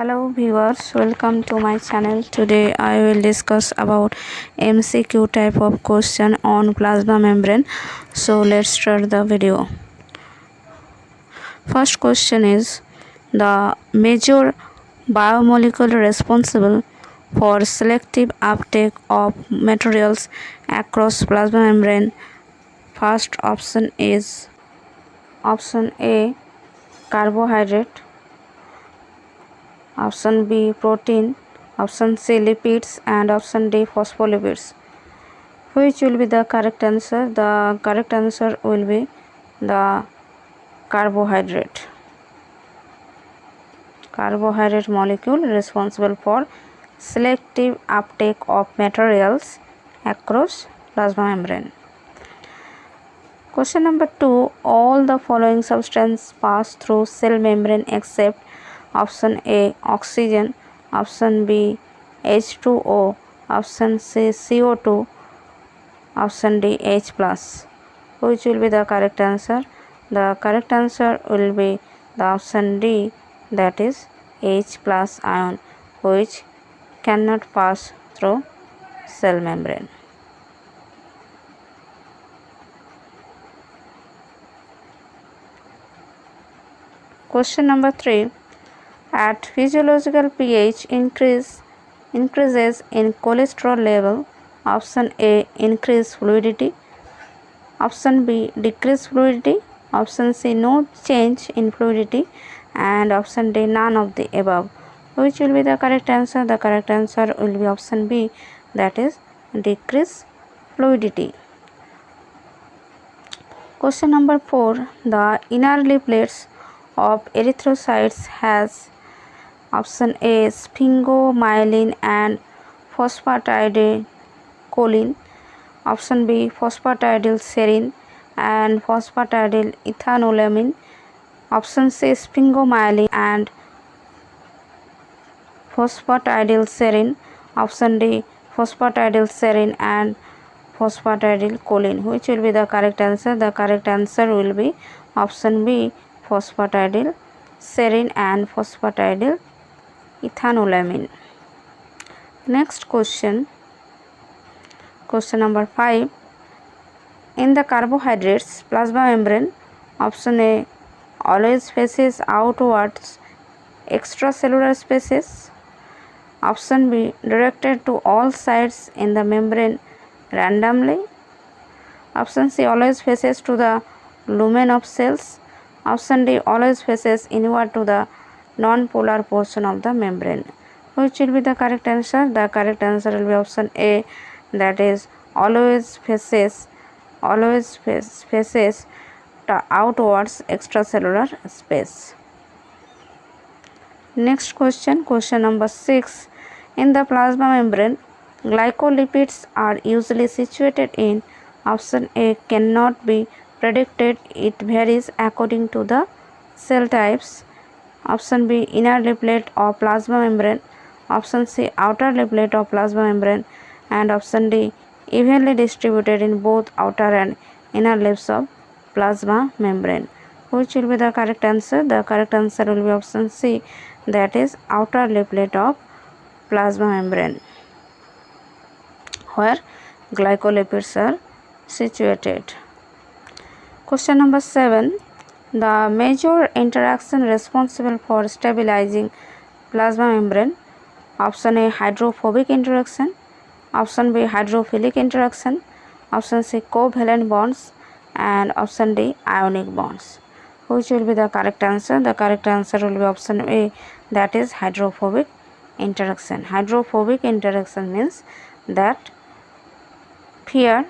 Hello viewers, welcome to my channel. Today I will discuss about MCQ type of question on plasma membrane. So let's start the video. First question is the major biomolecule responsible for selective uptake of materials across plasma membrane. First option is option A, carbohydrate, option B, protein, option C, lipids, and option D, phospholipids. Which will be the correct answer? The correct answer will be the carbohydrate. Carbohydrate molecule responsible for selective uptake of materials across plasma membrane. Question number 2. All the following substances pass through cell membrane except option A, oxygen, option B, H2O, option C, CO2, option D, H+. Which will be the correct answer? The correct answer will be the option D, that is H+ ion, which cannot pass through cell membrane. Question number 3. At physiological pH increases in cholesterol level. Option A, increase fluidity, option B, decrease fluidity, option C, no change in fluidity, and option D, none of the above. Which will be the correct answer? The correct answer will be option B, that is decrease fluidity. Question number 4. The inner leaflets of erythrocytes has option A, sphingomyelin and phosphatidylcholine, option B, phosphatidylserine and phosphatidylethanolamine, option C, sphingomyelin and phosphatidylserine, option D, phosphatidylserine and phosphatidylcholine. Which will be the correct answer? The correct answer will be option B, phosphatidylserine and phosphatidylethanolamine. Next question. Question number 5. In the carbohydrates plasma membrane, option A always faces outwards extracellular spaces, option B directed to all sides in the membrane randomly, option C always faces to the lumen of cells, option D always faces inward to the non-polar portion of the membrane. Which will be the correct answer? The correct answer will be option A, that is always faces the outwards extracellular space. Next question, question number 6. In the plasma membrane, glycolipids are usually situated in option A, cannot be predicted, it varies according to the cell types, option B, inner leaflet of plasma membrane, option C, outer leaflet of plasma membrane, and option D, evenly distributed in both outer and inner leaves of plasma membrane. Which will be the correct answer? The correct answer will be option C, that is outer leaflet of plasma membrane, where glycolipids are situated. Question number 7. The major interaction responsible for stabilizing plasma membrane. Option A, hydrophobic interaction, option B, hydrophilic interaction, option C, covalent bonds, and option D, ionic bonds. Which will be the correct answer? The correct answer will be option A, that is hydrophobic interaction. Hydrophobic interaction means that fear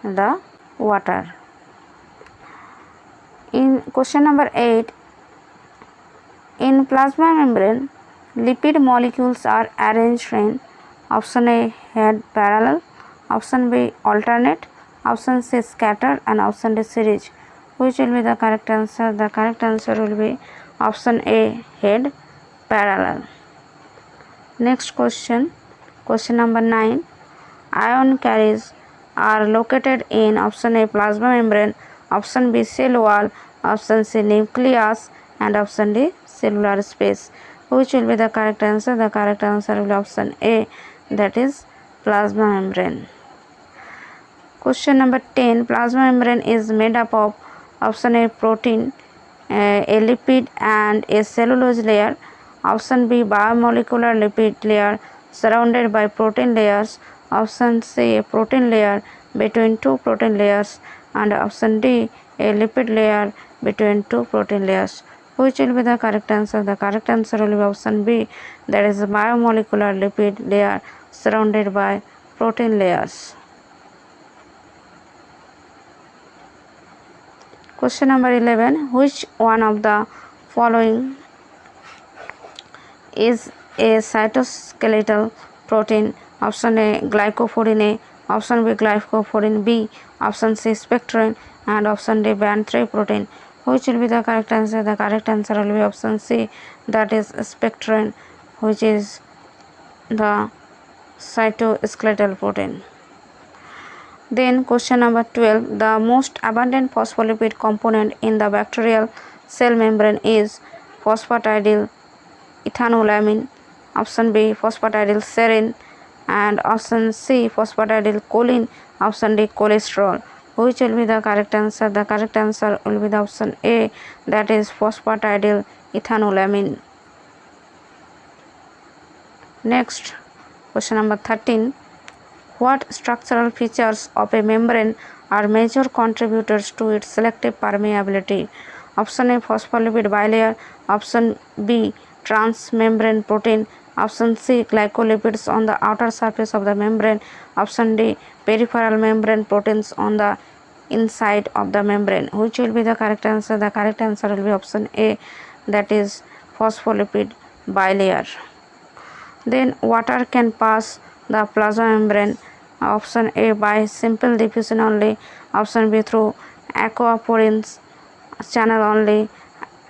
the water. In question number 8, in plasma membrane, lipid molecules are arranged in option A, head parallel, option B, alternate, option C, scattered, and option D, series. Which will be the correct answer? The correct answer will be option A, head parallel. Next question, question number 9. Ion carriers are located in option A, plasma membrane, option B, cell wall, option C, nucleus, and option D, cellular space. Which will be the correct answer? The correct answer will be option A, that is plasma membrane. Question number 10. Plasma membrane is made up of option A, protein, a lipid and a cellulose layer. Option B, biomolecular lipid layer surrounded by protein layers. Option C, a protein layer between two protein layers, and option D, a lipid layer between two protein layers. Which will be the correct answer? The correct answer will be option B, that is a biomolecular lipid layer surrounded by protein layers. Question number 11. Which one of the following is a cytoskeletal protein? Option A, glycophorin A, option B, glycophorin B, option C, spectrin, and option D, band 3 protein. Which will be the correct answer? The correct answer will be option C, that is spectrin, which is the cytoskeletal protein. Then question number 12. The most abundant phospholipid component in the bacterial cell membrane is phosphatidyl ethanolamine, option B, phosphatidyl serine, and option C, phosphatidyl choline, option D, cholesterol. Which will be the correct answer? The correct answer will be the option A, that is phosphatidyl ethanolamine. Next, question number 13. What structural features of a membrane are major contributors to its selective permeability? Option A, phospholipid bilayer, option B, transmembrane protein, option C, glycolipids on the outer surface of the membrane, option D, peripheral membrane proteins on the inside of the membrane. Which will be the correct answer? The correct answer will be option A, that is phospholipid bilayer. Then water can pass the plasma membrane. Option A, by simple diffusion only, option B, through aquaporins channel only,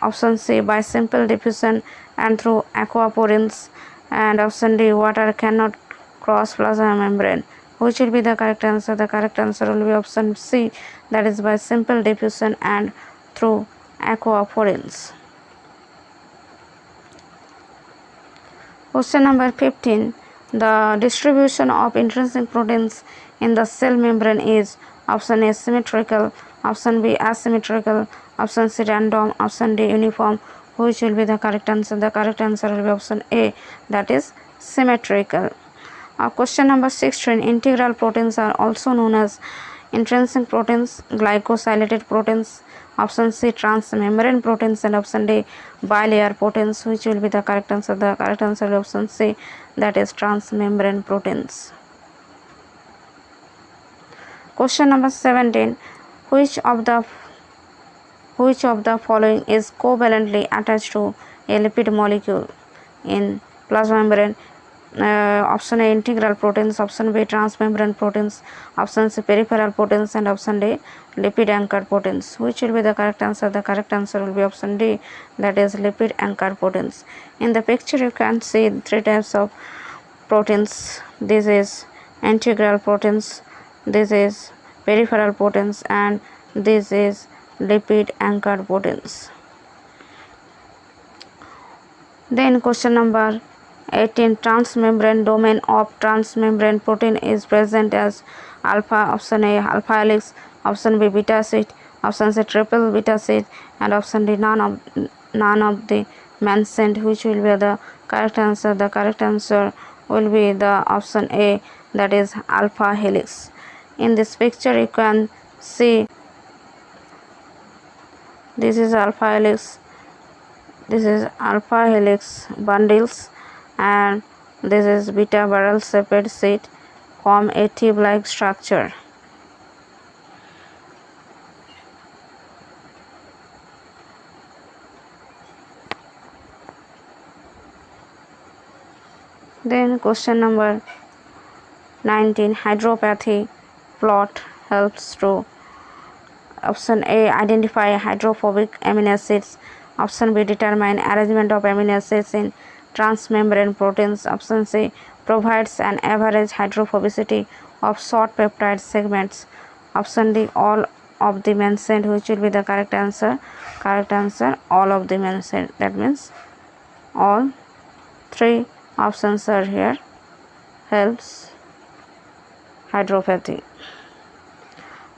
option C, by simple diffusion and through aquaporins, and option D, water cannot cross plasma membrane. Which will be the correct answer? The correct answer will be option C, that is by simple diffusion and through aquaporins. Question number 15. The distribution of intrinsic proteins in the cell membrane is option A, symmetrical, option B, asymmetrical, option C, random, option D, uniform. Which will be the correct answer? The correct answer will be option A, that is symmetrical. Question number 16. Integral proteins are also known as intrinsic proteins, glycosylated proteins, option C, transmembrane proteins, and option D, bilayer proteins. Which will be the correct answer? The correct answer is option C, that is transmembrane proteins. Question number 17. Which of the following is covalently attached to a lipid molecule in plasma membrane? Option A, integral proteins, option B, transmembrane proteins, option C, peripheral proteins, and option D, lipid anchored proteins. Which will be the correct answer? The correct answer will be option D, that is lipid anchored proteins. In the picture you can see three types of proteins. This is integral proteins, this is peripheral proteins, and this is lipid anchored proteins. Then question number 18. Transmembrane domain of transmembrane protein is present as alpha. Option A, alpha helix, option B, beta sheet, option C, triple beta sheet, and option D, none of the mentioned. Which will be the correct answer? The correct answer will be the option A, that is alpha helix. In this picture you can see this is alpha helix, this is alpha helix bundles, and this is beta barrel shaped sheet form a tube-like structure. Then question number 19. Hydropathy plot helps to option A, identify hydrophobic amino acids, option B, determine arrangement of amino acids in transmembrane proteins, option C, provides an average hydrophobicity of short peptide segments, option D, all of the mentioned. Which will be the correct answer? Correct answer, all of the mentioned. That means all Three options are here. Helps hydropathy.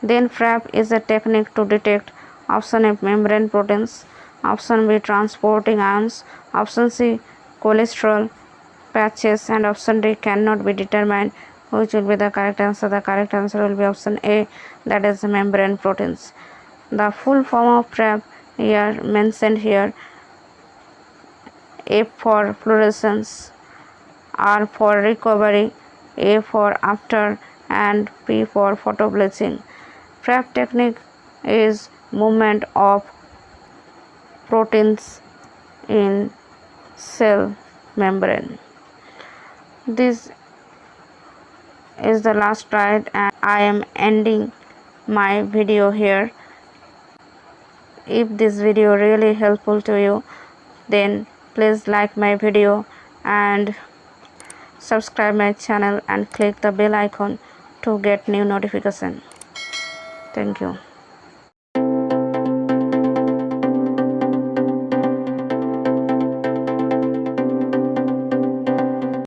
Then FRAP is a technique to detect option A membrane proteins, option B transporting ions, option C cholesterol patches, and option D cannot be determined. Which will be the correct answer? The correct answer will be option A, that is membrane proteins. The full form of FRAP here mentioned here: F for fluorescence, R for recovery, A for after, and P for photobleaching. FRAP technique is movement of proteins in cell membrane. This is the last slide and I am ending my video here. If this video really helpful to you, then please like my video and subscribe my channel and click the bell icon to get new notification. Thank you.